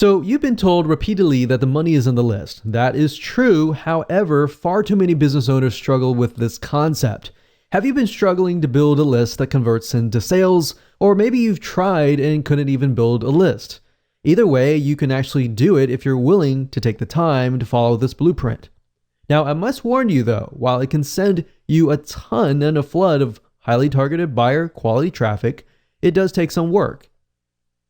So you've been told repeatedly that the money is in the list. That is true. However, far too many business owners struggle with this concept. Have you been struggling to build a list that converts into sales? Or maybe you've tried and couldn't even build a list. Either way, you can actually do it if you're willing to take the time to follow this blueprint. Now, I must warn you though, while it can send you a ton and a flood of highly targeted buyer quality traffic, it does take some work.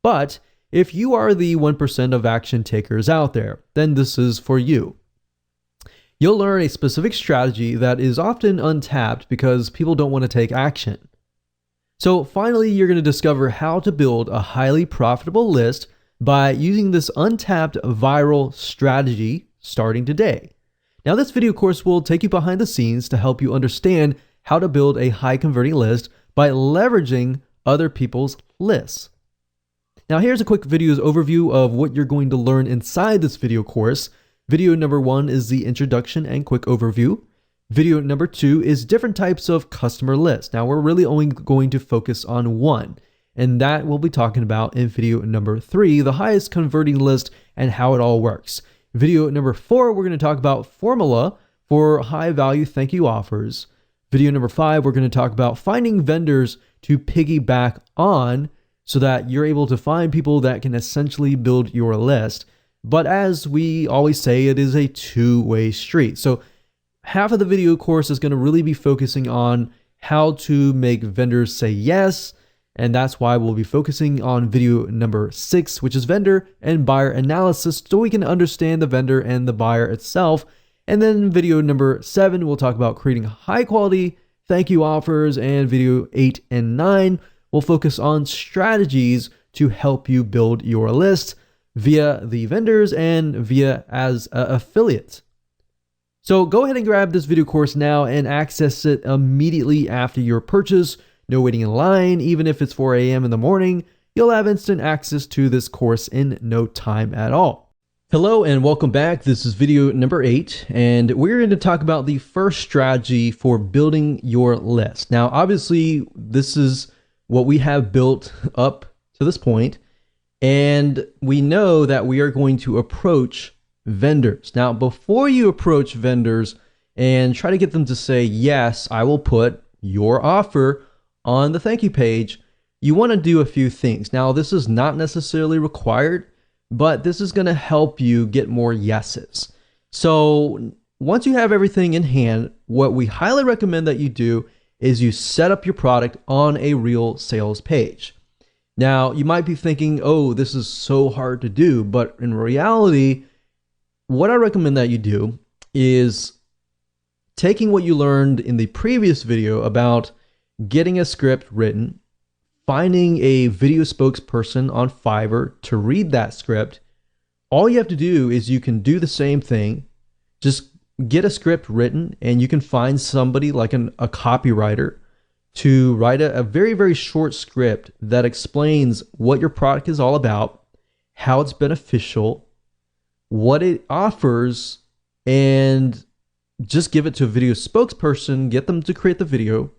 But if you are the 1% of action takers out there, then this is for you. You'll learn a specific strategy that is often untapped because people don't want to take action. So finally, you're going to discover how to build a highly profitable list by using this untapped viral strategy starting today. Now, this video course will take you behind the scenes to help you understand how to build a high converting list by leveraging other people's lists. Now, here's a quick video's overview of what you're going to learn inside this video course. Video number 1 is the introduction and quick overview. Video number 2 is different types of customer lists. Now, we're really only going to focus on one, and that we'll be talking about in video number 3, the highest converting list and how it all works. Video number 4, we're going to talk about formula for high value thank you offers. Video number 5, we're going to talk about finding vendors to piggyback on so that you're able to find people that can essentially build your list. But as we always say, it is a two-way street. So half of the video course is going to really be focusing on how to make vendors say yes. And that's why we'll be focusing on video number 6, which is vendor and buyer analysis, so we can understand the vendor and the buyer itself. And then video number 7, we'll talk about creating high quality thank you offers. And video 8 and 9, we'll focus on strategies to help you build your list via the vendors and via as affiliates. So go ahead and grab this video course now and access it immediately after your purchase. No waiting in line. Even if it's 4 a.m. in the morning, you'll have instant access to this course in no time at all. Hello and welcome back. This is video number 8, and we're going to talk about the first strategy for building your list. Now, obviously, this is what we have built up to this point, and we know that we are going to approach vendors. Now, before you approach vendors and try to get them to say, yes, I will put your offer on the thank you page, you want to do a few things. Now, this is not necessarily required, but this is going to help you get more yeses. So once you have everything in hand, what we highly recommend that you do is you set up your product on a real sales page. Now, you might be thinking, oh, this is so hard to do, but in reality, what I recommend that you do is taking what you learned in the previous video about getting a script written, finding a video spokesperson on Fiverr to read that script. All you have to do is you can do the same thing, just get a script written, and you can find somebody like a copywriter to write a very, very short script that explains what your product is all about, how it's beneficial, what it offers, and just give it to a video spokesperson, get them to create the video,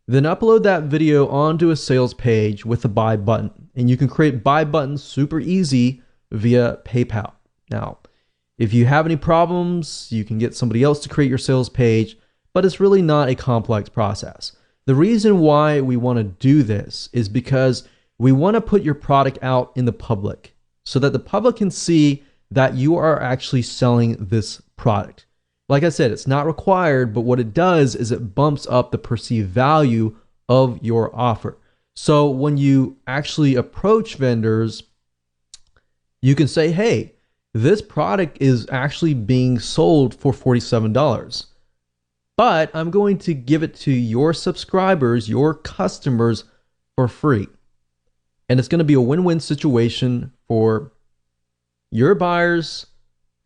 then upload that video onto a sales page with a buy button. And you can create buy buttons super easy via PayPal. Now, if you have any problems, you can get somebody else to create your sales page, but it's really not a complex process. The reason why we want to do this is because we want to put your product out in the public so that the public can see that you are actually selling this product. Like I said, it's not required, but what it does is it bumps up the perceived value of your offer. So when you actually approach vendors, you can say, hey, this product is actually being sold for $47, but I'm going to give it to your subscribers, your customers, for free. And it's going to be a win-win situation for your buyers,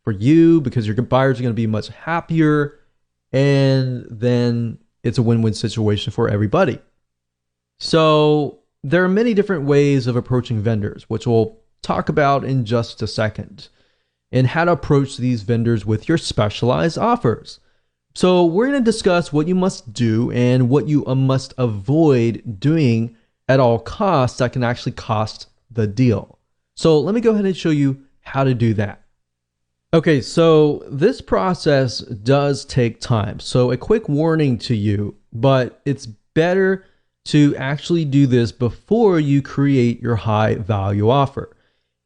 for you, because your buyers are going to be much happier, and then it's a win-win situation for everybody. So there are many different ways of approaching vendors, which we'll talk about in just a second, and how to approach these vendors with your specialized offers. So we're going to discuss what you must do and what you must avoid doing at all costs that can actually cost the deal. So let me go ahead and show you how to do that. Okay, so this process does take time. So a quick warning to you, but it's better to actually do this before you create your high value offer.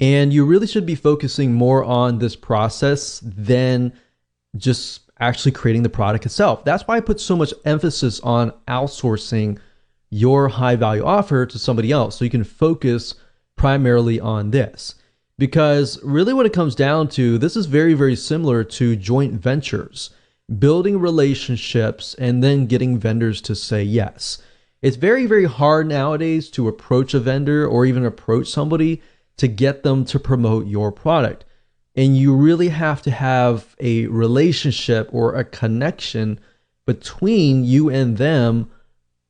And you really should be focusing more on this process than just actually creating the product itself. That's why I put so much emphasis on outsourcing your high value offer to somebody else so you can focus primarily on this. Because really what it comes down to, this is very, very similar to joint ventures, building relationships and then getting vendors to say yes. It's very, very hard nowadays to approach a vendor or even approach somebody to get them to promote your product. And you really have to have a relationship or a connection between you and them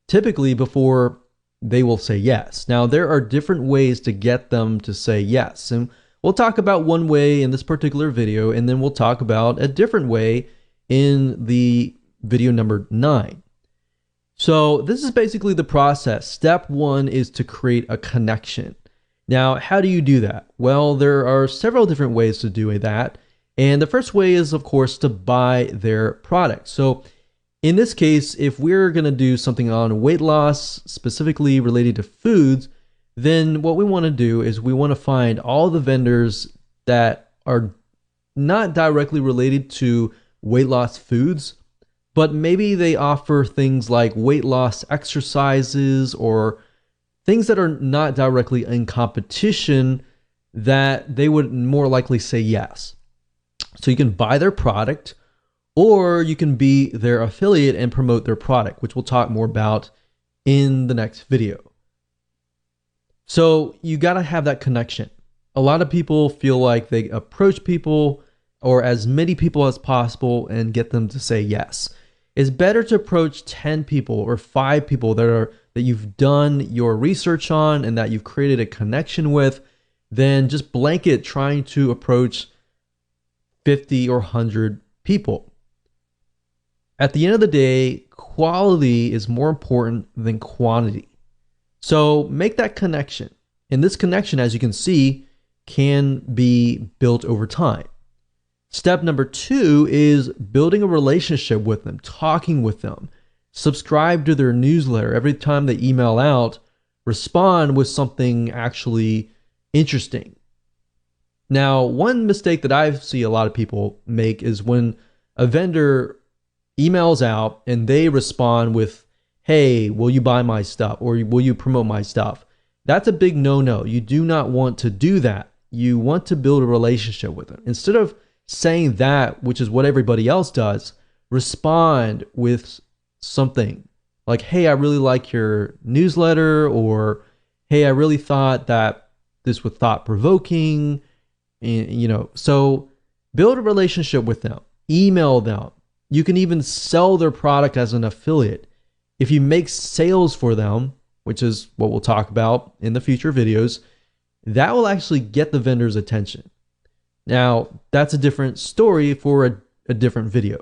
typically before they will say yes. Now, there are different ways to get them to say yes. And we'll talk about one way in this particular video, and then we'll talk about a different way in the video number 9. So this is basically the process. Step 1 is to create a connection. Now, how do you do that? Well, there are several different ways to do that. And the first way is, of course, to buy their product. So in this case, if we're going to do something on weight loss, specifically related to foods, then what we want to do is we want to find all the vendors that are not directly related to weight loss foods, but maybe they offer things like weight loss exercises or things that are not directly in competition that they would more likely say yes. So you can buy their product, or you can be their affiliate and promote their product, which we'll talk more about in the next video. So you got to have that connection. A lot of people feel like they approach people or as many people as possible and get them to say yes. It's better to approach 10 people or 5 people that you've done your research on and that you've created a connection with than just blanket trying to approach 50 or 100 people. At the end of the day, quality is more important than quantity. So make that connection. And this connection, as you can see, can be built over time. Step number 2 is building a relationship with them, talking with them. Subscribe to their newsletter. Every time they email out, respond with something actually interesting. Now, one mistake that I see a lot of people make is when a vendor emails out and they respond with, hey, will you buy my stuff or will you promote my stuff? That's a big no-no. You do not want to do that. You want to build a relationship with them. Instead of saying that, which is what everybody else does, respond with something like, hey, I really like your newsletter, or hey, I really thought that this was thought-provoking. So build a relationship with them, email them. You can even sell their product as an affiliate. If you make sales for them, which is what we'll talk about in the future videos, that will actually get the vendor's attention. Now, that's a different story for a different video.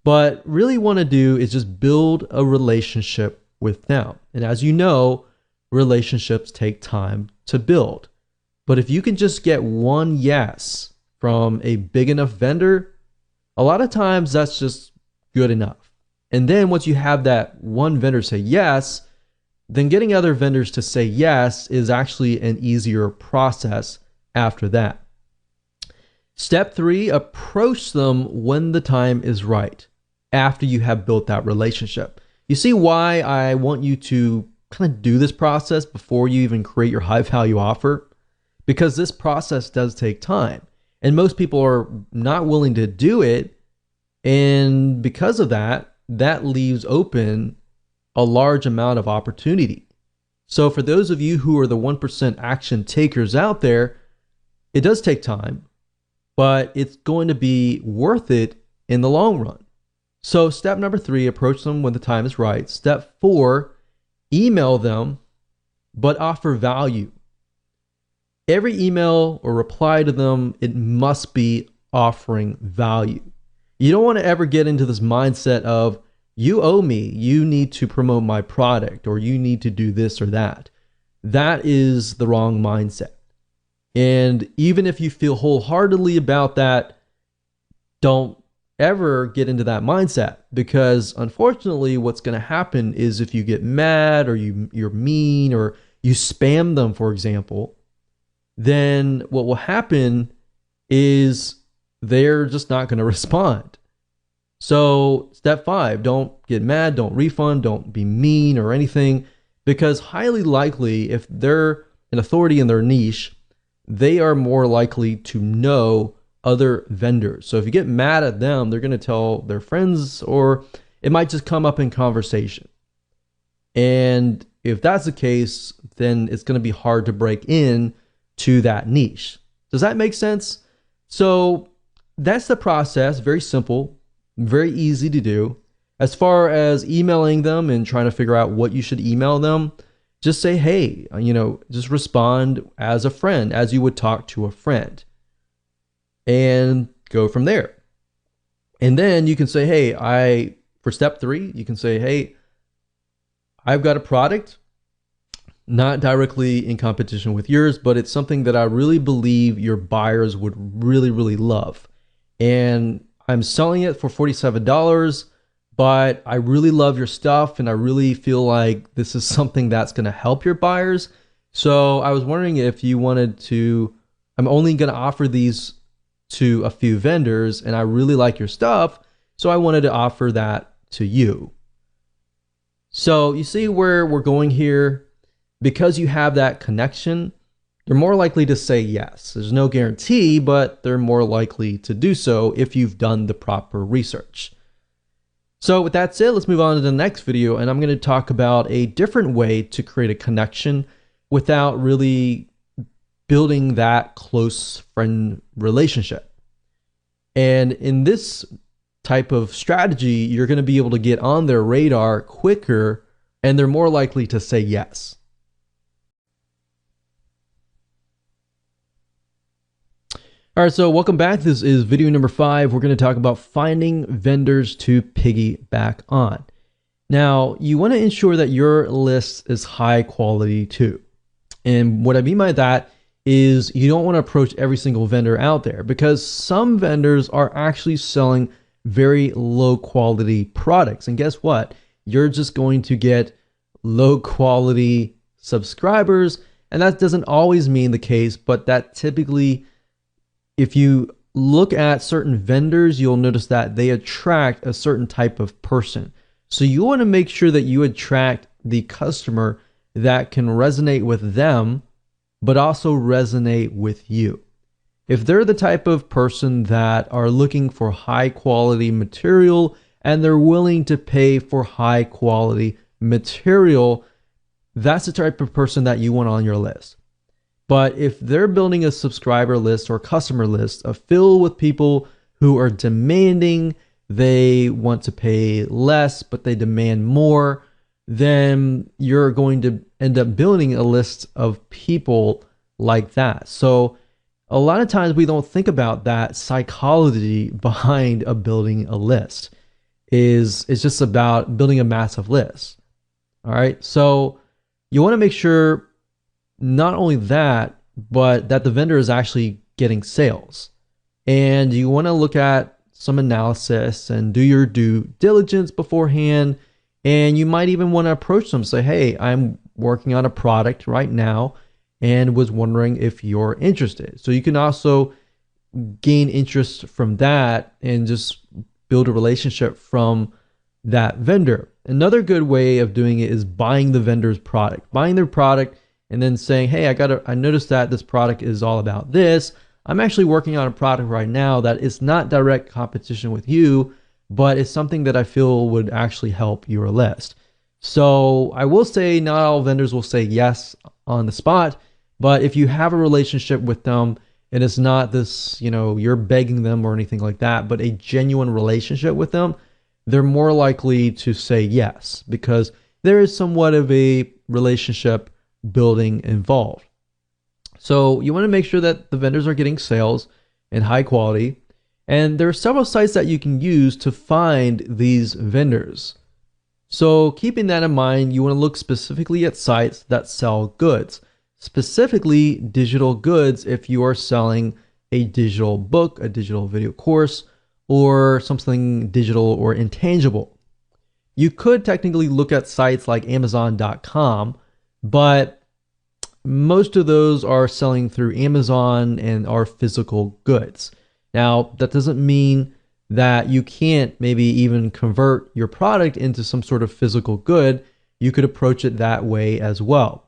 But really want to do is just build a relationship with them. And as you know, relationships take time to build. But if you can just get one yes from a big enough vendor, a lot of times that's just good enough. And then once you have that one vendor say yes, then getting other vendors to say yes is actually an easier process after that. Step 3, approach them when the time is right, after you have built that relationship. You see why I want you to kind of do this process before you even create your high value offer? Because this process does take time. And most people are not willing to do it. And because of that, that leaves open a large amount of opportunity. So for those of you who are the 1% action takers out there, it does take time, but it's going to be worth it in the long run. So step number 3, approach them when the time is right. Step 4, email them, but offer value. Every email or reply to them, it must be offering value. You don't want to ever get into this mindset of, you owe me, you need to promote my product, or you need to do this or that. That is the wrong mindset. And even if you feel wholeheartedly about that, don't ever get into that mindset, because unfortunately what's going to happen is if you get mad or you're mean or you spam them, for example, then what will happen is they're just not going to respond. So step 5, don't get mad, don't refund, don't be mean or anything, because highly likely if they're an authority in their niche, they are more likely to know other vendors. So if you get mad at them, they're going to tell their friends, or it might just come up in conversation. And if that's the case, then it's going to be hard to break in to that niche. Does that make sense? So that's the process. Very simple, very easy to do. As far as emailing them and trying to figure out what you should email them, just say, hey, just respond as a friend, as you would talk to a friend, and go from there. And then you can say, hey, for step 3, you can say, hey, I've got a product, not directly in competition with yours, but it's something that I really believe your buyers would really, really love. And I'm selling it for $47, but I really love your stuff and I really feel like this is something that's going to help your buyers. So I was wondering if you wanted to, I'm only going to offer these to a few vendors and I really like your stuff, so I wanted to offer that to you. So you see where we're going here? Because you have that connection, they're more likely to say yes. There's no guarantee, but they're more likely to do so if you've done the proper research. So with that said, let's move on to the next video, and I'm going to talk about a different way to create a connection without really building that close friend relationship. And in this type of strategy, you're going to be able to get on their radar quicker, and they're more likely to say yes. All right, so welcome back. This is video number 5. We're going to talk about finding vendors to piggyback on. Now, you want to ensure that your list is high quality too. And what I mean by that is you don't want to approach every single vendor out there, because some vendors are actually selling very low quality products. And guess what? You're just going to get low quality subscribers. And that doesn't always mean the case, but that typically, if you look at certain vendors, you'll notice that they attract a certain type of person. So you want to make sure that you attract the customer that can resonate with them, but also resonate with you. If they're the type of person that are looking for high quality material and they're willing to pay for high quality material, that's the type of person that you want on your list. But if they're building a subscriber list or customer list filled with people who are demanding, they want to pay less, but they demand more, then you're going to end up building a list of people like that. So a lot of times we don't think about that psychology behind building a list. It's just about building a massive list. All right. So you want to make sure not only that, but that the vendor is actually getting sales. And you want to look at some analysis and do your due diligence beforehand. And you might even want to approach them, say, hey, I'm working on a product right now and was wondering if you're interested. So you can also gain interest from that and just build a relationship from that vendor. Another good way of doing it is buying the vendor's product, buying their product, and then saying, hey, I noticed that this product is all about this. I'm actually working on a product right now that is not direct competition with you, but it's something that I feel would actually help your list. So I will say not all vendors will say yes on the spot, but if you have a relationship with them and it's not this, you're begging them or anything like that, but a genuine relationship with them, they're more likely to say yes, because there is somewhat of a relationship building involved. So you want to make sure that the vendors are getting sales and high quality. And there are several sites that you can use to find these vendors. So keeping that in mind, you want to look specifically at sites that sell goods. specifically digital goods if you are selling a digital book, a digital video course, or something digital or intangible. You could technically look at sites like Amazon.com, but most of those are selling through Amazon and are physical goods. Now, that doesn't mean that you can't maybe even convert your product into some sort of physical good. You could approach it that way as well.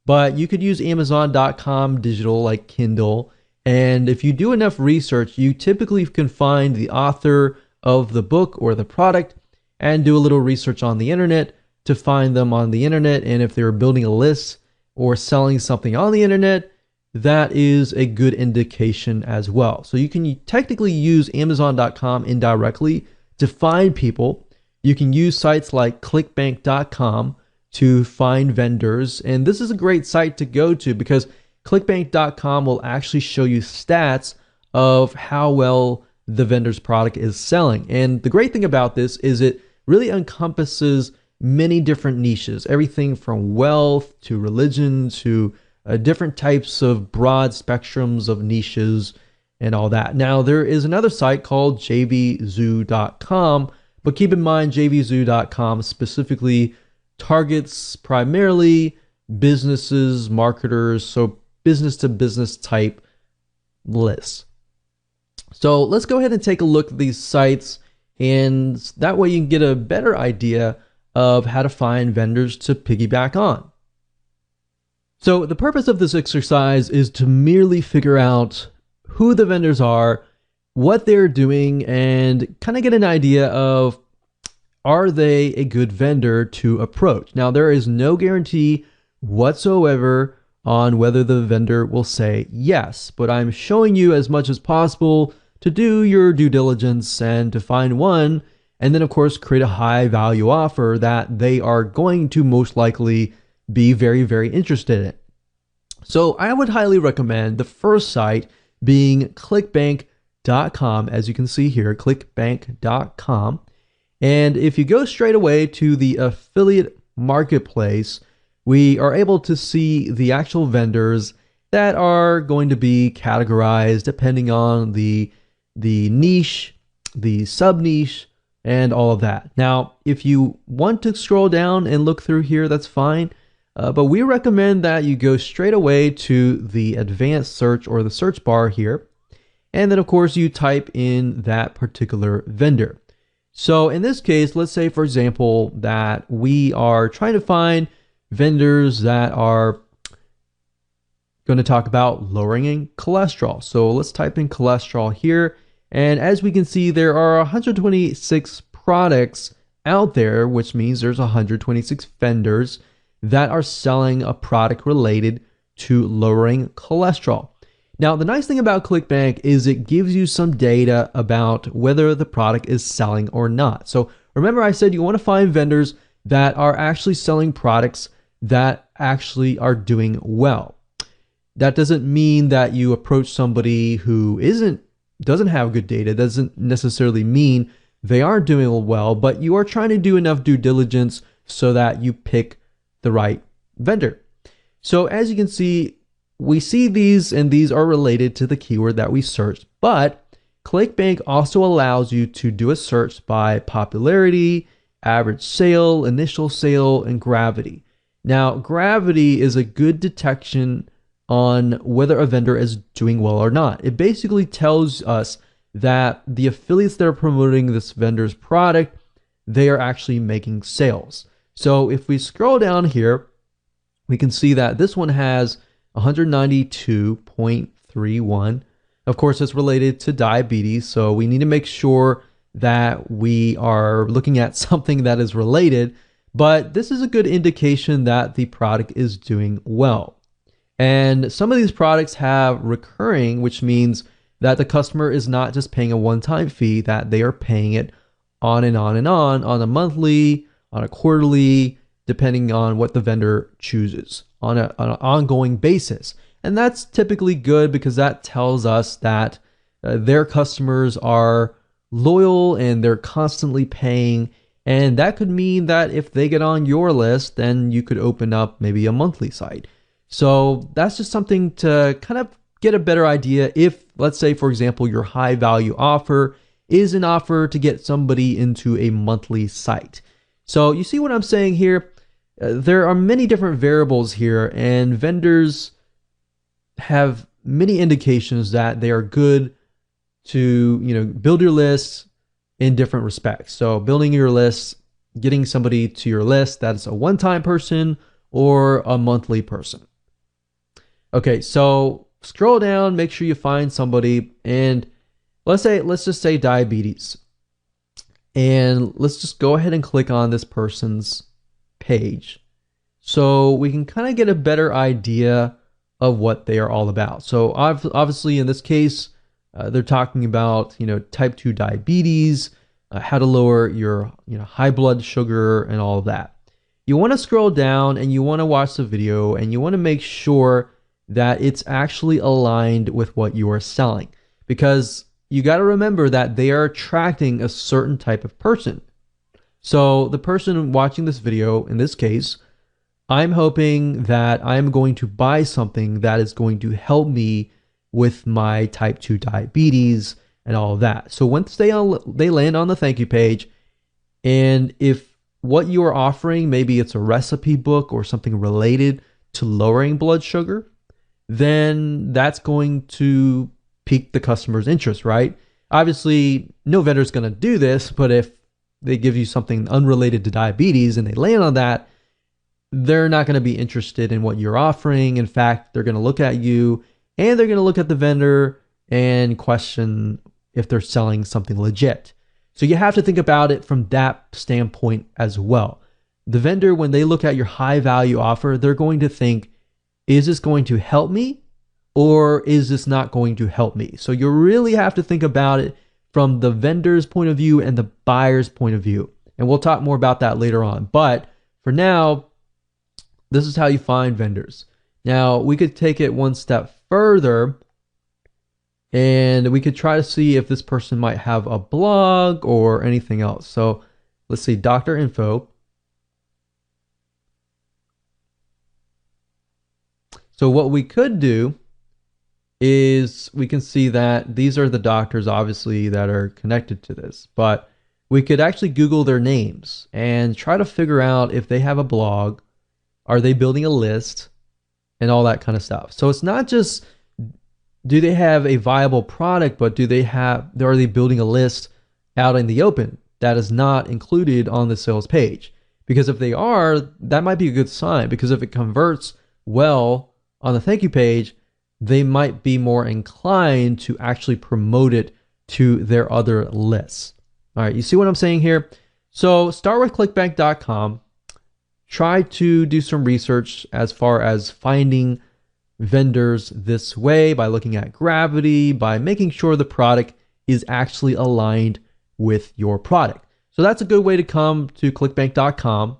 But you could use Amazon.com digital like Kindle. And if you do enough research, you typically can find the author of the book or the product and do a little research on the internet to find them on the internet. And if they're building a list or selling something on the internet, that is a good indication as well. So you can technically use Amazon.com indirectly to find people. You can use sites like clickbank.com to find vendors. And this is a great site to go to because clickbank.com will actually show you stats of how well the vendor's product is selling. And the great thing about this is it really encompasses many different niches, everything from wealth to religion to different types of broad spectrums of niches and all that. Now, there is another site called jvzoo.com, but keep in mind jvzoo.com specifically targets primarily businesses, marketers, so business to business type lists. So let's go ahead and take a look at these sites, and that way you can get a better idea of how to find vendors to piggyback on. So the purpose of this exercise is to merely figure out who the vendors are, what they're doing, and kind of get an idea of, are they a good vendor to approach? Now, there is no guarantee whatsoever on whether the vendor will say yes, but I'm showing you as much as possible to do your due diligence and to find one, and then of course create a high value offer that they are going to most likely be very, very interested in. So I would highly recommend the first site being clickbank.com, as you can see here, clickbank.com. And if you go straight away to the affiliate marketplace, we are able to see the actual vendors that are going to be categorized depending on the niche, the sub niche, and all of that. Now, if you want to scroll down and look through here, that's fine. But we recommend that you go straight away to the advanced search or the search bar here. And then of course you type in that particular vendor. So in this case, let's say for example, that we are trying to find vendors that are going to talk about lowering cholesterol. So let's type in cholesterol here. And as we can see, there are 126 products out there, which means there's 126 vendors that are selling a product related to lowering cholesterol. Now, the nice thing about ClickBank is it gives you some data about whether the product is selling or not. So remember I said you want to find vendors that are actually selling products that actually are doing well. That doesn't mean that you approach somebody who doesn't have good data. Doesn't necessarily mean they aren't doing well, but you are trying to do enough due diligence so that you pick the right vendor. So as you can see, we see these, and these are related to the keyword that we searched, but ClickBank also allows you to do a search by popularity, average sale, initial sale, and gravity. Now, gravity is a good detection on whether a vendor is doing well or not. It basically tells us that the affiliates that are promoting this vendor's product, they are actually making sales. So if we scroll down here, we can see that this one has 192.31. Of course, it's related to diabetes, so we need to make sure that we are looking at something that is related, but this is a good indication that the product is doing well. And some of these products have recurring, which means that the customer is not just paying a one-time fee, that they are paying it on and on and on a monthly, on a quarterly, depending on what the vendor chooses, on an ongoing basis. And that's typically good because that tells us that their customers are loyal and they're constantly paying. And that could mean that if they get on your list, then you could open up maybe a monthly site. So that's just something to kind of get a better idea if, let's say, for example, your high value offer is an offer to get somebody into a monthly site. So you see what I'm saying here? There are many different variables here, and vendors have many indications that they are good to, build your list in different respects. So building your list, getting somebody to your list that's a one-time person or a monthly person. Okay, so scroll down, make sure you find somebody, and let's just say diabetes. And let's just go ahead and click on this person's page so we can kind of get a better idea of what they are all about. So obviously in this case, they're talking about, type 2 diabetes, how to lower your, high blood sugar and all of that. You want to scroll down and you want to watch the video and you want to make sure that it's actually aligned with what you are selling, because you got to remember that they are attracting a certain type of person. So the person watching this video, in this case, I'm hoping that I'm going to buy something that is going to help me with my type 2 diabetes and all of that. So once they land on the thank you page, and if what you are offering, maybe it's a recipe book or something related to lowering blood sugar, then that's going to pique the customer's interest, right? Obviously, no vendor is going to do this, but if they give you something unrelated to diabetes and they land on that, they're not going to be interested in what you're offering. In fact, they're going to look at you and they're going to look at the vendor and question if they're selling something legit. So you have to think about it from that standpoint as well. The vendor, when they look at your high value offer, they're going to think, is this going to help me or is this not going to help me? So you really have to think about it from the vendor's point of view and the buyer's point of view. And we'll talk more about that later on. But for now, this is how you find vendors. Now, we could take it one step further and we could try to see if this person might have a blog or anything else. So let's see, doctor info. So what we could do is we can see that these are the doctors, obviously, that are connected to this. But we could actually Google their names and try to figure out if they have a blog, are they building a list, and all that kind of stuff. So it's not just do they have a viable product, but are they building a list out in the open that is not included on the sales page? Because if they are, that might be a good sign, because if it converts well on the thank you page, they might be more inclined to actually promote it to their other lists. All right, you see what I'm saying here? So start with clickbank.com. Try to do some research as far as finding vendors this way by looking at gravity, by making sure the product is actually aligned with your product. So that's a good way to come to clickbank.com.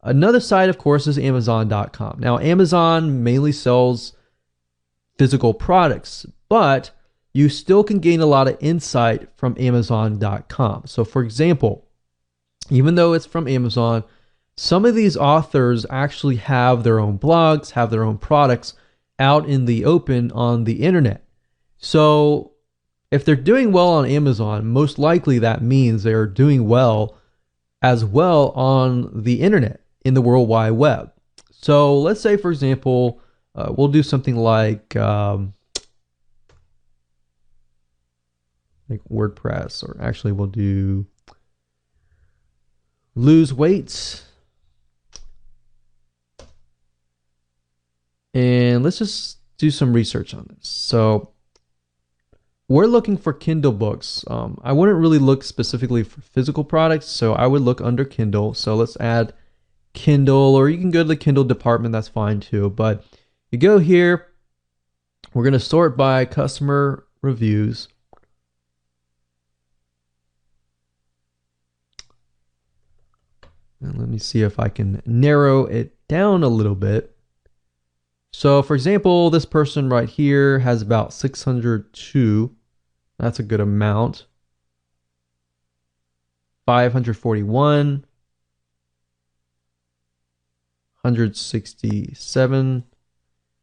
Another site, of course, is amazon.com. Now, Amazon mainly sells physical products, but you still can gain a lot of insight from amazon.com. So for example, even though it's from Amazon, some of these authors actually have their own blogs, have their own products out in the open on the internet. So if they're doing well on Amazon, most likely that means they're doing well as well on the internet, in the World Wide Web. So let's say, for example, we'll do something like WordPress, or actually we'll do lose weight. And let's just do some research on this. So we're looking for Kindle books. I wouldn't really look specifically for physical products, so I would look under Kindle. So let's add Kindle, or you can go to the Kindle department, that's fine too. But you go here, we're going to sort by customer reviews. And let me see if I can narrow it down a little bit. So for example, this person right here has about 602. That's a good amount. 541. 167.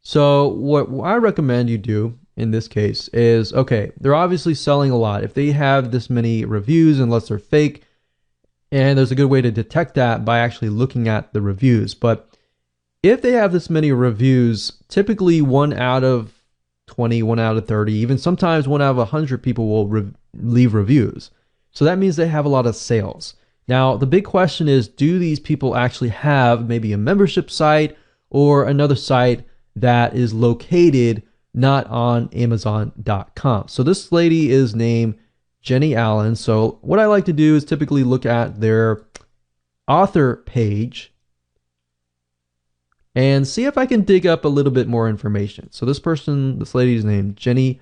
So what I recommend you do in this case is, okay, they're obviously selling a lot. If they have this many reviews, unless they're fake, and there's a good way to detect that by actually looking at the reviews. But if they have this many reviews, typically 1 out of 20, 1 out of 30, even sometimes 1 out of 100 people will leave reviews. So that means they have a lot of sales. Now, the big question is, do these people actually have maybe a membership site or another site that is located not on Amazon.com? So this lady is named Jenny Allen. So what I like to do is typically look at their author page and see if I can dig up a little bit more information. So this lady's named Jenny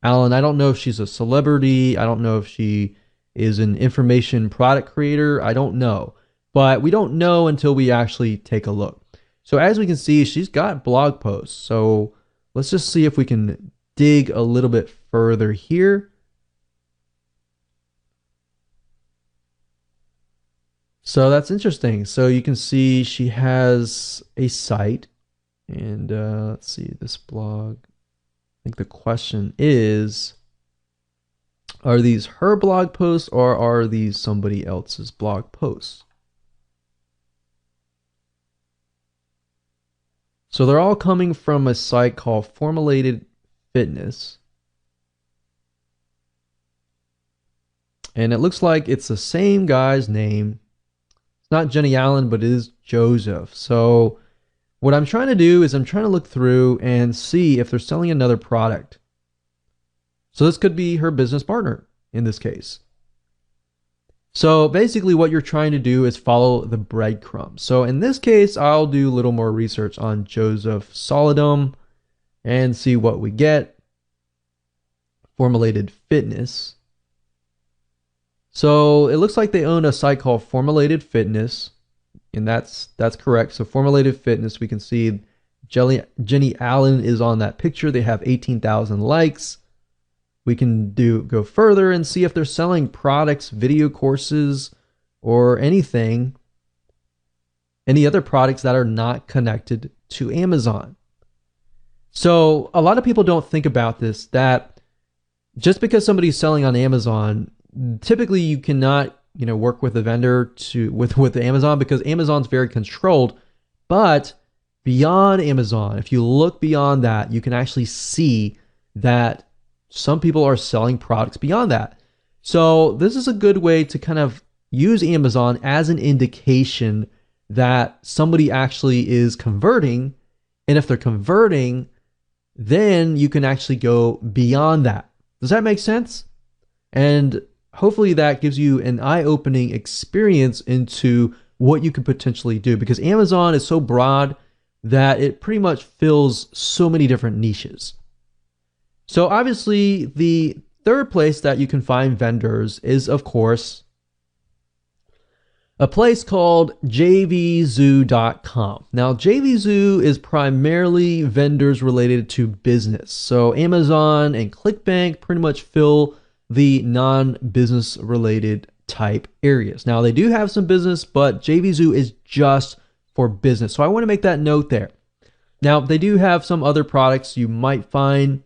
Allen. I don't know if she's a celebrity. I don't know if she is an information product creator. I don't know. But we don't know until we actually take a look. So as we can see, she's got blog posts. So let's just see if we can dig a little bit further here. So that's interesting. So you can see she has a site, and let's see this blog. I think the question is, are these her blog posts or are these somebody else's blog posts? So they're all coming from a site called Formulated Fitness. And it looks like it's the same guy's name. Not Jenny Allen, but it is Joseph. So what I'm trying to do is I'm trying to look through and see if they're selling another product. So this could be her business partner in this case. So basically what you're trying to do is follow the breadcrumbs. So in this case, I'll do a little more research on Joseph Solidum and see what we get. Formulated Fitness. So it looks like they own a site called Formulated Fitness, and that's correct. So Formulated Fitness, we can see Jenny Allen is on that picture. They have 18,000 likes. We can go further and see if they're selling products, video courses, or anything, any other products that are not connected to Amazon. So a lot of people don't think about this, that just because somebody's selling on Amazon, typically you cannot, work with a vendor with Amazon, because Amazon's very controlled. But beyond Amazon, if you look beyond that, you can actually see that some people are selling products beyond that. So this is a good way to kind of use Amazon as an indication that somebody actually is converting. And if they're converting, then you can actually go beyond that. Does that make sense? And hopefully that gives you an eye-opening experience into what you could potentially do, because Amazon is so broad that it pretty much fills so many different niches. So obviously the third place that you can find vendors is, of course, a place called jvzoo.com. Now, JVZoo is primarily vendors related to business. So Amazon and ClickBank pretty much fill the non-business related type areas. Now, they do have some business, but JVZoo is just for business. So I want to make that note there. Now, they do have some other products you might find,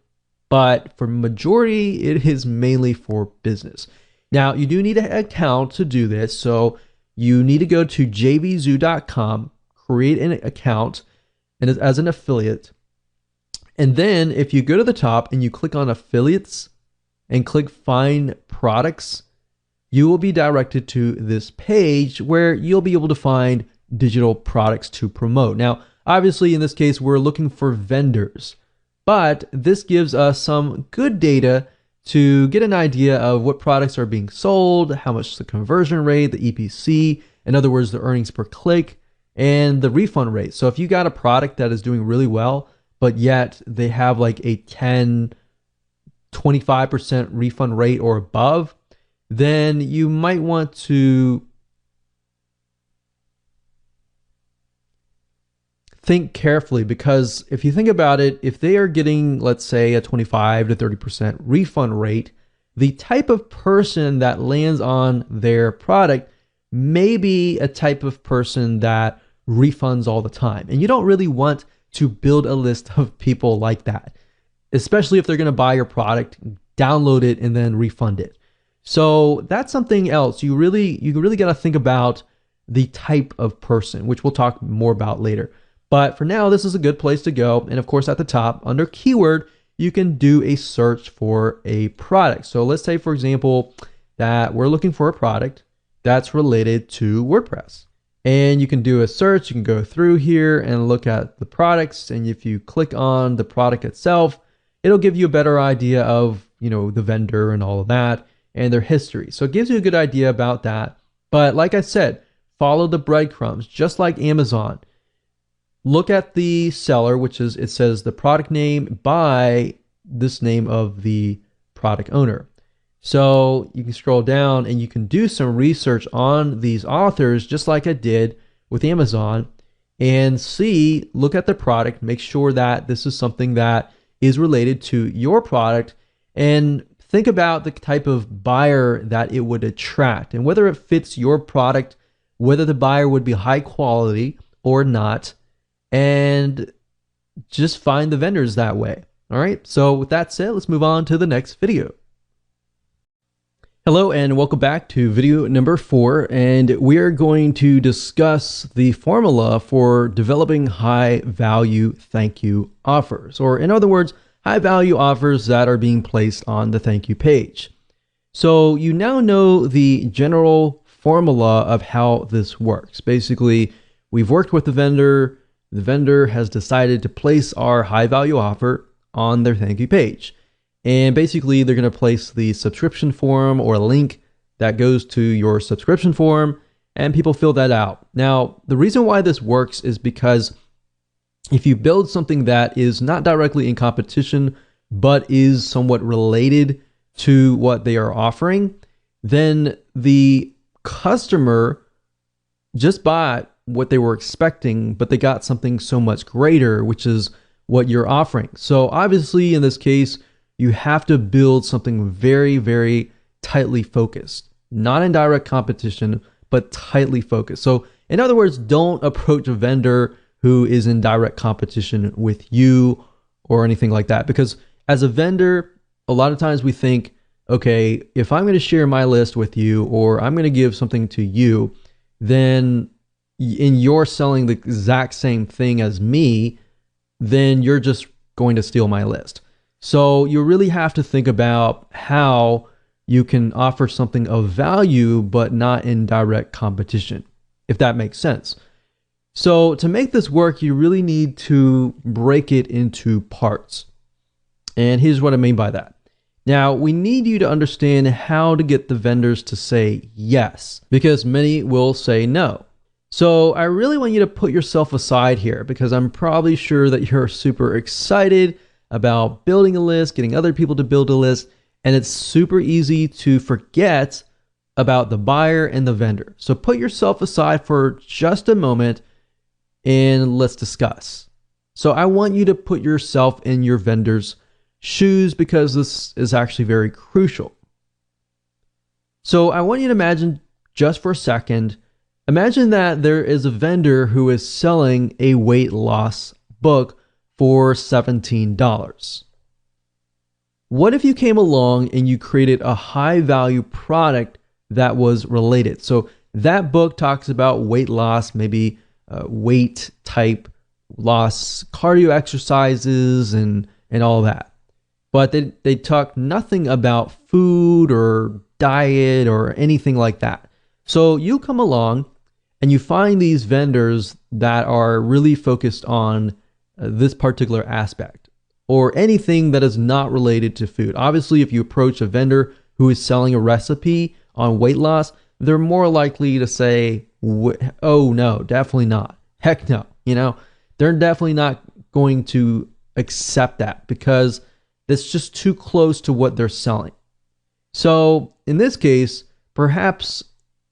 but for majority, it is mainly for business. Now, you do need an account to do this. So you need to go to jvzoo.com, create an account and as an affiliate. And then if you go to the top and you click on affiliates and click find products, you will be directed to this page where you'll be able to find digital products to promote. Now, obviously in this case, we're looking for vendors, but this gives us some good data to get an idea of what products are being sold, how much the conversion rate, the EPC, in other words, the earnings per click, and the refund rate. So if you got a product that is doing really well, but yet they have like a 10, 25% refund rate or above, then you might want to think carefully, because if you think about it, if they are getting, let's say, a 25 to 30% refund rate, the type of person that lands on their product may be a type of person that refunds all the time. And you don't really want to build a list of people like that, especially if they're going to buy your product, download it, and then refund it. So that's something else. You really got to think about the type of person, which we'll talk more about later. But for now, this is a good place to go. And of course, at the top, under keyword, you can do a search for a product. So let's say, for example, that we're looking for a product that's related to WordPress. And you can do a search. You can go through here and look at the products. And if you click on the product itself, it'll give you a better idea of, the vendor and all of that and their history. So it gives you a good idea about that. But like I said, follow the breadcrumbs, just like Amazon. Look at the seller, which is, it says the product name by this name of the product owner. So you can scroll down and you can do some research on these authors, just like I did with Amazon, and look at the product, make sure that this is something that is related to your product, and think about the type of buyer that it would attract and whether it fits your product, whether the buyer would be high quality or not, and just find the vendors that way. All right. So with that said, let's move on to the next video. Hello and welcome back to video number 4, and we are going to discuss the formula for developing high value thank you offers, or in other words, high value offers that are being placed on the thank you page. So you now know the general formula of how this works. Basically, we've worked with the vendor has decided to place our high value offer on their thank you page. And basically, they're going to place the subscription form or a link that goes to your subscription form, and people fill that out. Now, the reason why this works is because if you build something that is not directly in competition, but is somewhat related to what they are offering, then the customer just bought what they were expecting, but they got something so much greater, which is what you're offering. So obviously, in this case, you have to build something very, very tightly focused, not in direct competition, but tightly focused. So in other words, don't approach a vendor who is in direct competition with you or anything like that. Because as a vendor, a lot of times we think, okay, if I'm going to share my list with you, or I'm going to give something to you, then you're selling the exact same thing as me, then you're just going to steal my list. So you really have to think about how you can offer something of value, but not in direct competition, if that makes sense. So to make this work, you really need to break it into parts. And here's what I mean by that. Now, we need you to understand how to get the vendors to say yes, because many will say no. So I really want you to put yourself aside here, because I'm probably sure that you're super excited about building a list, getting other people to build a list, and it's super easy to forget about the buyer and the vendor. So put yourself aside for just a moment and let's discuss. So I want you to put yourself in your vendor's shoes, because this is actually very crucial. So I want you to imagine, just for a second, imagine that there is a vendor who is selling a weight loss book for $17. What if you came along and you created a high value product that was related? So that book talks about weight loss, maybe weight type loss, cardio exercises, and all that. But they talk nothing about food or diet or anything like that. So you come along and you find these vendors that are really focused on this particular aspect, or anything that is not related to food. Obviously, if you approach a vendor who is selling a recipe on weight loss, they're more likely to say, oh no, definitely not. Heck no. They're definitely not going to accept that, because that's just too close to what they're selling. So in this case, perhaps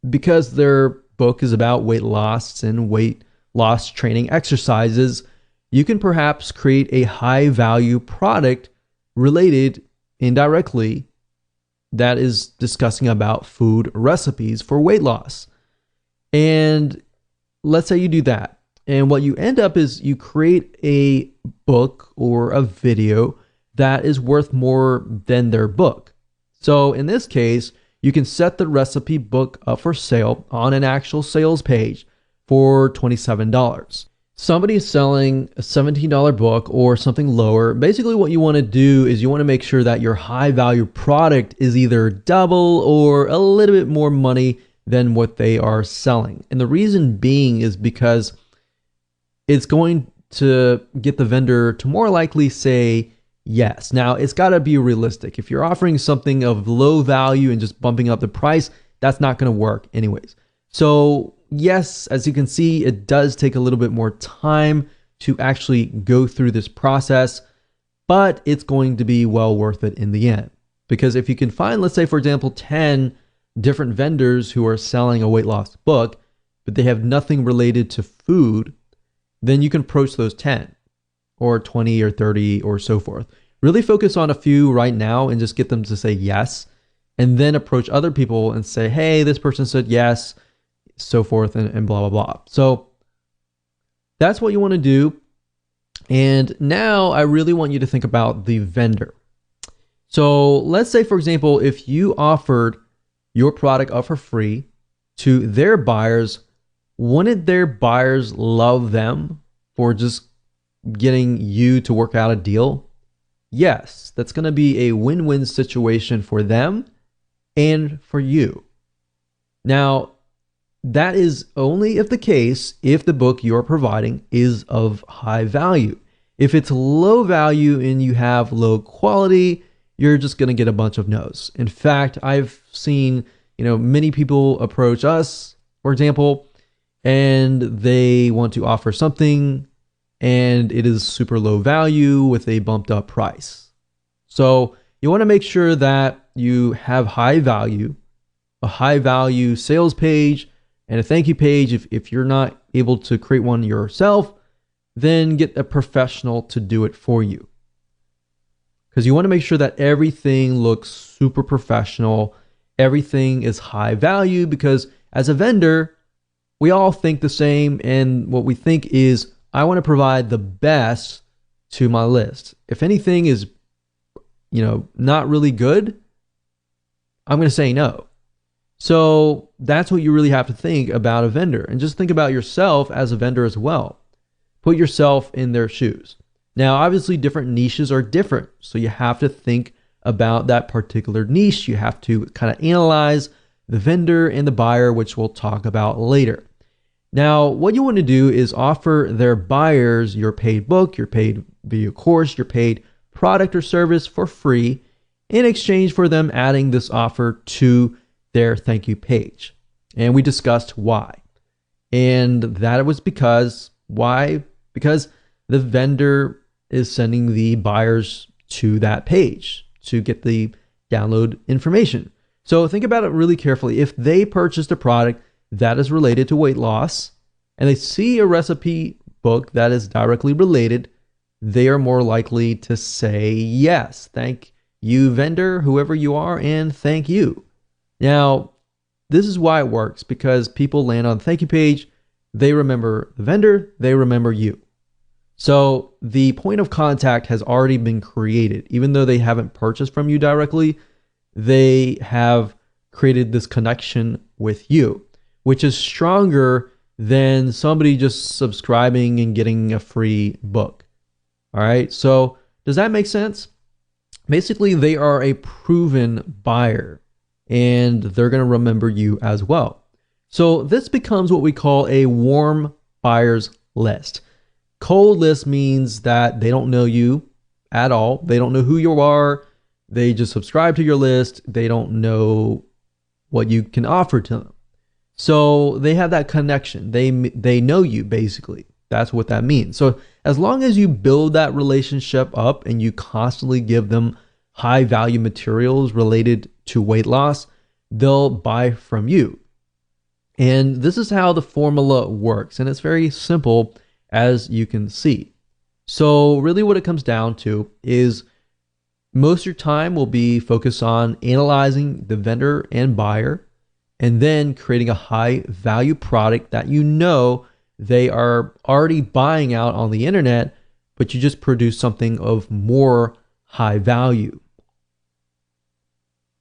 because their book is about weight loss and weight loss training exercises, you can perhaps create a high value product related indirectly that is discussing about food recipes for weight loss. And let's say you do that. And what you end up is you create a book or a video that is worth more than their book. So in this case, you can set the recipe book up for sale on an actual sales page for $27. Somebody is selling a $17 book or something lower. Basically, what you want to do is you want to make sure that your high value product is either double or a little bit more money than what they are selling. And the reason being is because it's going to get the vendor to more likely say yes. Now, it's got to be realistic. If you're offering something of low value and just bumping up the price, that's not going to work anyways. So yes, as you can see, it does take a little bit more time to actually go through this process, but it's going to be well worth it in the end. Because if you can find, let's say, for example, 10 different vendors who are selling a weight loss book, but they have nothing related to food, then you can approach those 10 or 20 or 30 or so forth. Really focus on a few right now and just get them to say yes, and then approach other people and say, hey, this person said yes, so forth, and blah, blah, blah. So that's what you want to do. And now I really want you to think about the vendor. So let's say, for example, if you offered your product up for free to their buyers, wouldn't their buyers love them for just getting you to work out a deal? Yes, that's going to be a win-win situation for them and for you. Now, that is only if the book you're providing is of high value. If it's low value and you have low quality, you're just going to get a bunch of no's. In fact, I've seen, many people approach us, for example, and they want to offer something and it is super low value with a bumped up price. So you want to make sure that you have high value, a high value sales page and a thank you page. If you're not able to create one yourself, then get a professional to do it for you. Because you want to make sure that everything looks super professional. Everything is high value, because as a vendor, we all think the same. And what we think is, I want to provide the best to my list. If anything is, not really good, I'm going to say no. So that's what you really have to think about a vendor, and just think about yourself as a vendor as well. Put yourself in their shoes. Now, obviously different niches are different. So you have to think about that particular niche. You have to kind of analyze the vendor and the buyer, which we'll talk about later. Now, what you want to do is offer their buyers your paid book, your paid video course, your paid product or service for free in exchange for them adding this offer to their thank you page. And we discussed why. And that was because the vendor is sending the buyers to that page to get the download information. So think about it really carefully. If they purchased a product that is related to weight loss and they see a recipe book that is directly related, they are more likely to say yes. Thank you, vendor, whoever you are, and thank you. Now, this is why it works, because people land on the thank you page, they remember the vendor, they remember you. So the point of contact has already been created. Even though they haven't purchased from you directly, they have created this connection with you, which is stronger than somebody just subscribing and getting a free book. All right, so does that make sense? Basically, they are a proven buyer and they're going to remember you as well. So this becomes what we call a warm buyers list. Cold list means that they don't know you at all. They don't know who you are. They just subscribe to your list. They don't know what you can offer to them. So they have that connection. They know you, basically. That's what that means. So as long as you build that relationship up and you constantly give them high value materials related to weight loss, they'll buy from you. And this is how the formula works. And it's very simple, as you can see. So really what it comes down to is most of your time will be focused on analyzing the vendor and buyer, and then creating a high value product that they are already buying out on the internet, but you just produce something of more high value.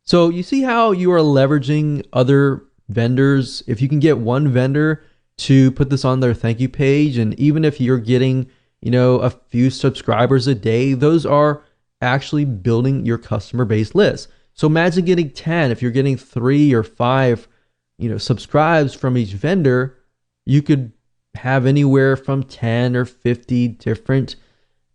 So you see how you are leveraging other vendors. If you can get one vendor to put this on their thank you page, and even if you're getting, a few subscribers a day, those are actually building your customer base list. So imagine getting 10. If you're getting 3 or 5, subscribes from each vendor, you could have anywhere from 10 or 50 different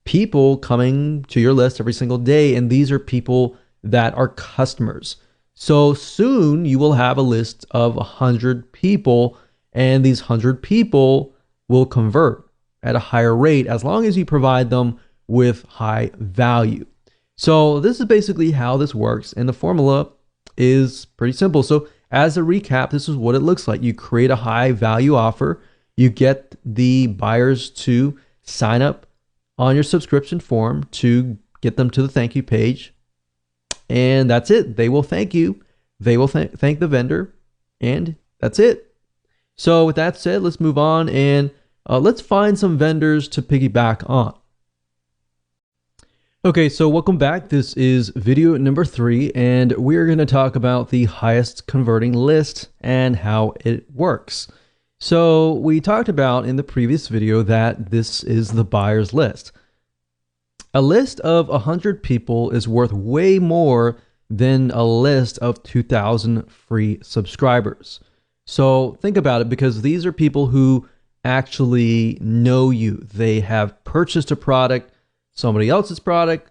people coming to your list every single day. And these are people that are customers. So soon you will have a list of 100 people, and these 100 people will convert at a higher rate as long as you provide them with high value. So this is basically how this works, and the formula is pretty simple. So as a recap, this is what it looks like. You create a high value offer, you get the buyers to sign up on your subscription form to get them to the thank you page, and that's it. They will thank you, they will thank the vendor, and that's it. So with that said, let's move on and let's find some vendors to piggyback on. Okay, so welcome back. This is video number 3, and we're going to talk about the highest converting list and how it works. So we talked about in the previous video that this is the buyer's list. A list of 100 people is worth way more than a list of 2,000 free subscribers. So think about it, because these are people who actually know you. They have purchased a product, somebody else's product,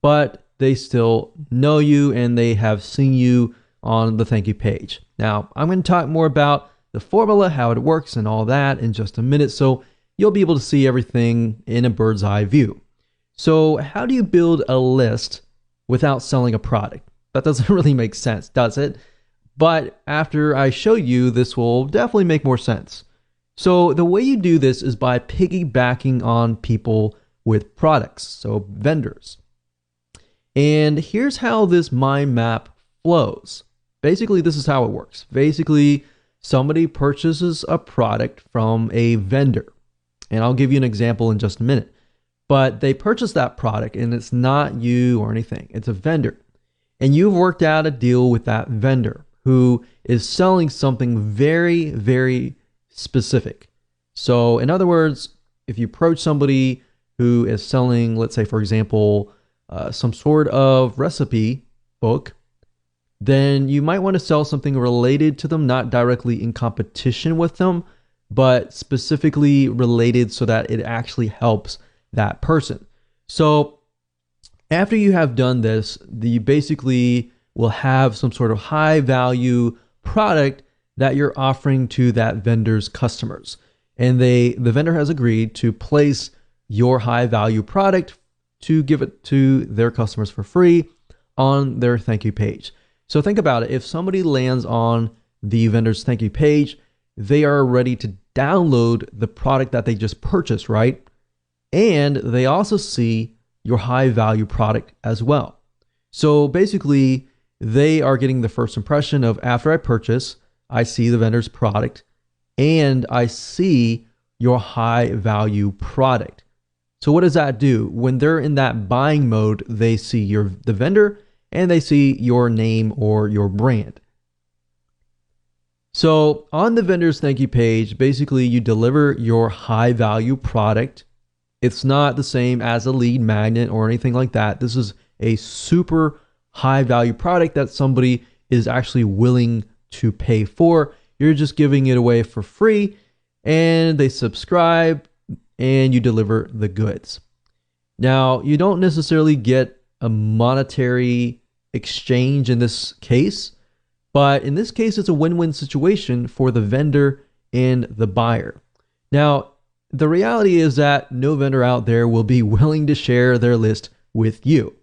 but they still know you and they have seen you on the thank you page. Now, I'm going to talk more about the formula, how it works and all that in just a minute, so you'll be able to see everything in a bird's eye view. So how do you build a list without selling a product? That doesn't really make sense, does it? But after I show you, this will definitely make more sense. So the way you do this is by piggybacking on people with products, so vendors. And here's how this mind map flows. Basically, this is how it works. Basically, somebody purchases a product from a vendor. And I'll give you an example in just a minute. But they purchase that product, and it's not you or anything. It's a vendor. And you've worked out a deal with that vendor who is selling something very, very specific. So in other words, if you approach somebody who is selling, let's say, for example, some sort of recipe book, then you might want to sell something related to them, not directly in competition with them, but specifically related so that it actually helps that person. So after you have done this, you basically will have some sort of high value product that you're offering to that vendor's customers. And the vendor has agreed to place your high value product to give it to their customers for free on their thank you page. So think about it. If somebody lands on the vendor's thank you page, they are ready to download the product that they just purchased, right? And they also see your high value product as well. So basically, they are getting the first impression of, after I purchase, I see the vendor's product and I see your high value product. So what does that do? When they're in that buying mode, they see the vendor and they see your name or your brand. So on the vendor's thank you page, basically you deliver your high value product. It's not the same as a lead magnet or anything like that. This is a super high value product that somebody is actually willing to pay for. You're just giving it away for free, and they subscribe and you deliver the goods. Now, you don't necessarily get a monetary exchange in this case, but in this case, it's a win-win situation for the vendor and the buyer. Now, the reality is that no vendor out there will be willing to share their list with you.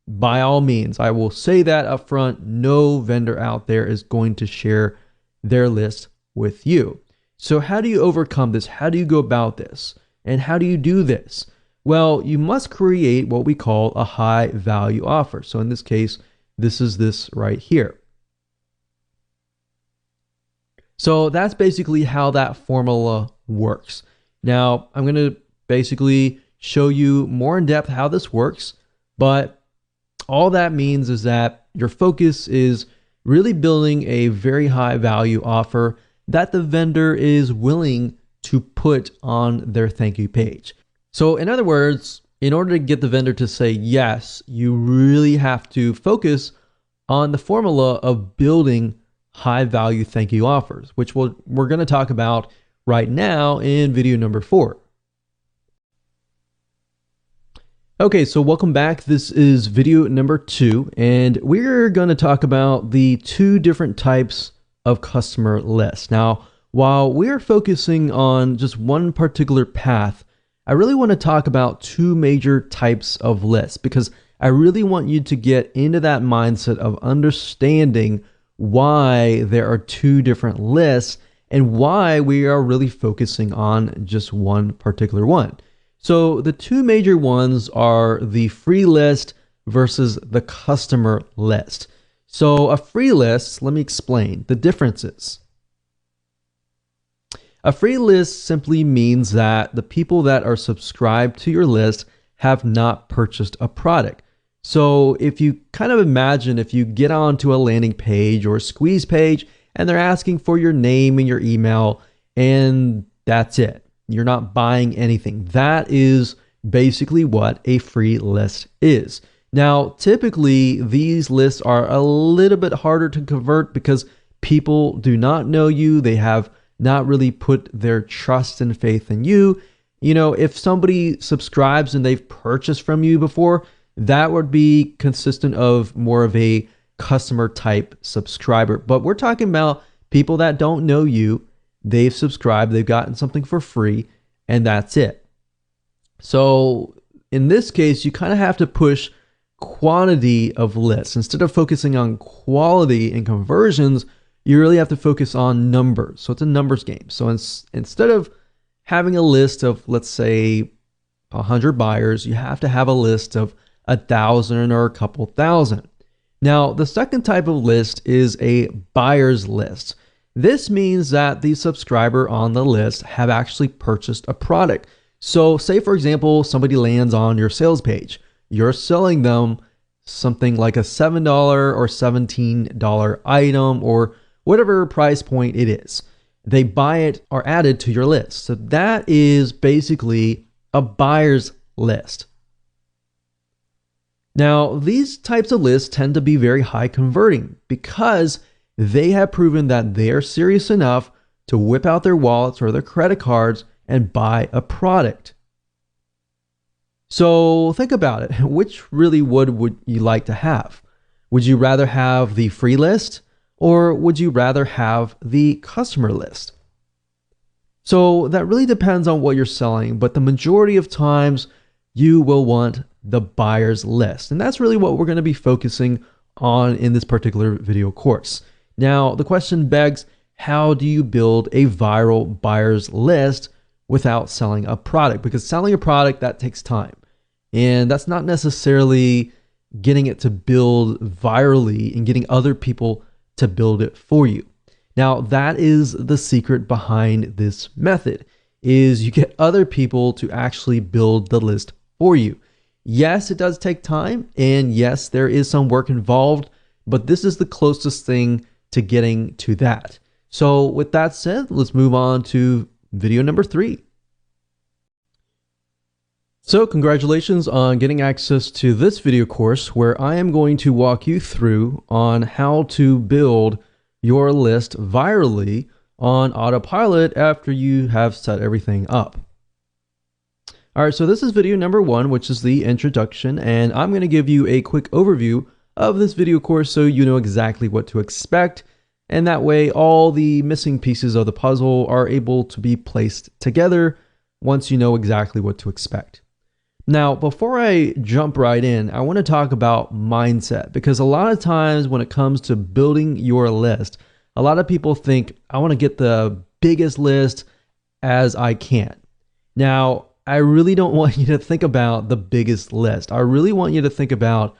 By all means, I will say that up front, no vendor out there is going to share their list with you. So how do you overcome this? How do you go about this? And how do you do this? Well, you must create what we call a high value offer. So in this case, this is this right here. So that's basically how that formula works. Now, I'm going to basically show you more in depth how this works, but all that means is that your focus is really building a very high value offer that the vendor is willing to put on their thank you page. So in other words, in order to get the vendor to say yes, you really have to focus on the formula of building high value thank you offers, which we're going to talk about right now in video number 4. Okay, so welcome back. This is video number 2, and we're going to talk about the 2 different types of customer lists. Now, while we're focusing on just one particular path, I really want to talk about 2 major types of lists because I really want you to get into that mindset of understanding why there are 2 different lists and why we are really focusing on just one particular one. So the 2 major ones are the free list versus the customer list. So a free list, let me explain the differences. A free list simply means that the people that are subscribed to your list have not purchased a product. So if you kind of imagine if you get onto a landing page or a squeeze page and they're asking for your name and your email and that's it. You're not buying anything. That is basically what a free list is. Now, typically, these lists are a little bit harder to convert because people do not know you. They have not really put their trust and faith in you. You know, if somebody subscribes and they've purchased from you before, that would be consistent of more of a customer type subscriber. But we're talking about people that don't know you. They've subscribed, they've gotten something for free, and that's it. So in this case, you kind of have to push quantity of lists. Instead of focusing on quality and conversions, you really have to focus on numbers. So it's a numbers game. So instead of having a list of, let's say, 100 buyers, you have to have a list of 1,000 or a couple thousand. Now, the second type of list is a buyer's list. This means that the subscriber on the list have actually purchased a product. So say, for example, somebody lands on your sales page. You're selling them something like a $7 or $17 item or whatever price point it is. They buy it or add it to your list. So that is basically a buyer's list. Now, these types of lists tend to be very high converting because they have proven that they are serious enough to whip out their wallets or their credit cards and buy a product. So think about it. Which really would you like to have? Would you rather have the free list or would you rather have the customer list? So that really depends on what you're selling, but the majority of times you will want the buyer's list. And that's really what we're going to be focusing on in this particular video course. Now, the question begs, how do you build a viral buyer's list without selling a product? Because selling a product, that takes time. And that's not necessarily getting it to build virally and getting other people to build it for you. Now, that is the secret behind this method, is you get other people to actually build the list for you. Yes, it does take time, and yes, there is some work involved, but this is the closest thing to getting to that. So with that said, let's move on to video number 3. So congratulations on getting access to this video course where I am going to walk you through on how to build your list virally on autopilot after you have set everything up. All right, so this is video number 1, which is the introduction, and I'm going to give you a quick overview of this video course so you know exactly what to expect, and that way all the missing pieces of the puzzle are able to be placed together once you know exactly what to expect. Now, before I jump right in, I want to talk about mindset, because a lot of times when it comes to building your list, a lot of people think, I want to get the biggest list as I can. Now, I really don't want you to think about the biggest list. I really want you to think about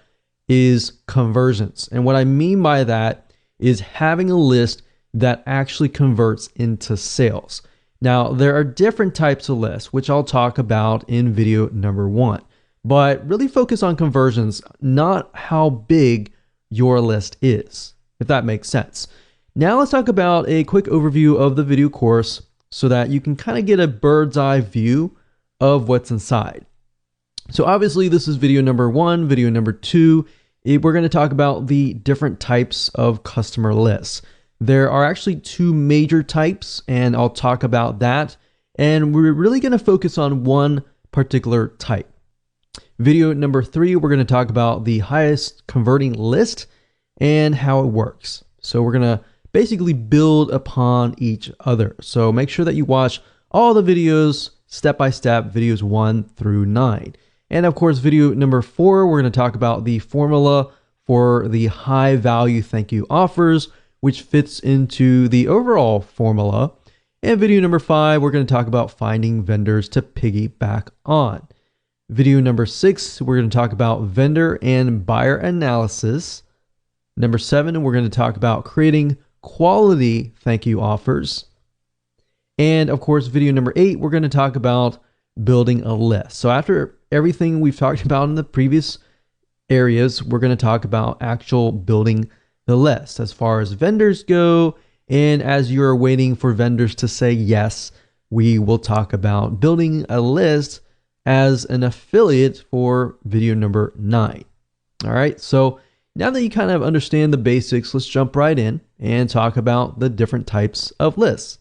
is conversions. And what I mean by that is having a list that actually converts into sales. Now, there are different types of lists, which I'll talk about in video number 1, but really focus on conversions, not how big your list is, if that makes sense. Now let's talk about a quick overview of the video course so that you can kind of get a bird's eye view of what's inside. So obviously this is video number 1. Video number 2, we're going to talk about the different types of customer lists. There are actually 2 major types, and I'll talk about that. And we're really going to focus on one particular type. Video number 3, we're going to talk about the highest converting list and how it works. So we're going to basically build upon each other. So make sure that you watch all the videos step by step, videos 1 through 9. And of course, video number 4, we're going to talk about the formula for the high value thank you offers, which fits into the overall formula. And video number 5, we're going to talk about finding vendors to piggyback on. Video number 6, we're going to talk about vendor and buyer analysis. Number 7, we're going to talk about creating quality thank you offers. And of course, video number 8, we're going to talk about building a list. So after everything we've talked about in the previous areas, we're going to talk about actual building the list as far as vendors go. And as you're waiting for vendors to say yes, we will talk about building a list as an affiliate for video number 9. All right. So now that you kind of understand the basics, let's jump right in and talk about the different types of lists.